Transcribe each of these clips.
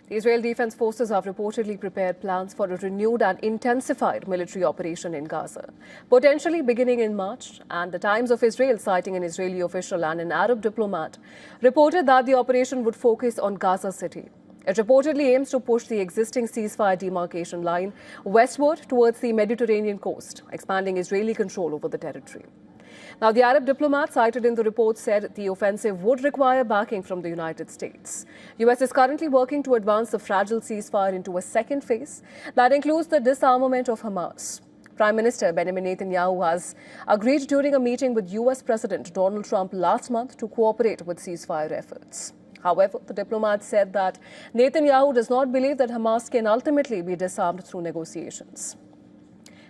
The Israel Defense Forces have reportedly prepared plans for a renewed and intensified military operation in Gaza, potentially beginning in March. And the Times of Israel, citing an Israeli official and an Arab diplomat, reported that the operation would focus on Gaza City. It reportedly aims to push the existing ceasefire demarcation line westward towards the Mediterranean coast, expanding Israeli control over the territory. Now, the Arab diplomat cited in the report said the offensive would require backing from the United States. US is currently working to advance the fragile ceasefire into a second phase that includes the disarmament of Hamas. Prime Minister Benjamin Netanyahu has agreed during a meeting with US President Donald Trump last month to cooperate with ceasefire efforts. However, the diplomat said that Netanyahu does not believe that Hamas can ultimately be disarmed through negotiations.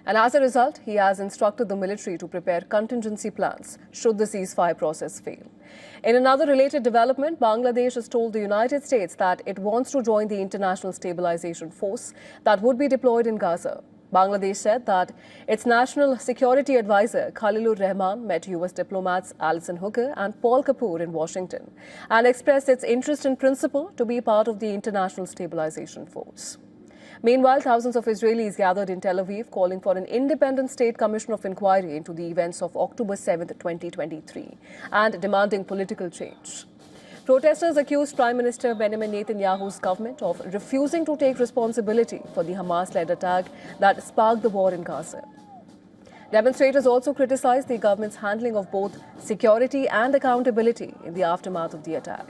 And as a result, he has instructed the military to prepare contingency plans should the ceasefire process fail. In another related development, Bangladesh has told the United States that it wants to join the international stabilization force that would be deployed in Gaza. Bangladesh said that its national security advisor, Khalilur Rahman, met US diplomats Alison Hooker and Paul Kapoor in Washington and expressed its interest in principle to be part of the international stabilization force. Meanwhile, thousands of Israelis gathered in Tel Aviv calling for an independent state commission of inquiry into the events of October 7, 2023 and demanding political change. Protesters accused Prime Minister Benjamin Netanyahu's government of refusing to take responsibility for the Hamas-led attack that sparked the war in Gaza. Demonstrators also criticized the government's handling of both security and accountability in the aftermath of the attack.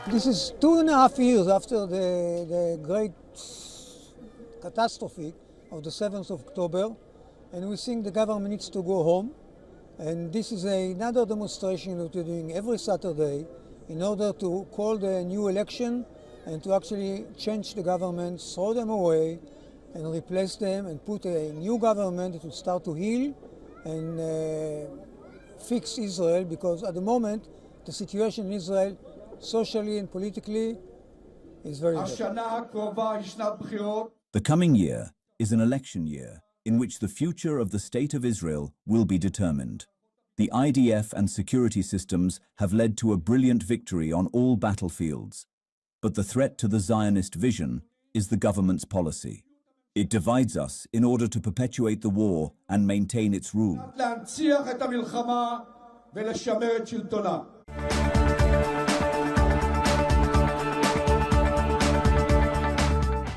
This is 2.5 years after the great catastrophe of the 7th of October, and we think the government needs to go home. And this is another demonstration that we're doing every Saturday in order to call the new election and to actually change the government, throw them away, and replace them and put a new government that will start to heal and fix Israel, because at the moment the situation in Israel, socially and politically, is very bad. The coming year is an election year in which the future of the State of Israel will be determined. The IDF and security systems have led to a brilliant victory on all battlefields, but the threat to the Zionist vision is the government's policy. It divides us in order to perpetuate the war and maintain its rule.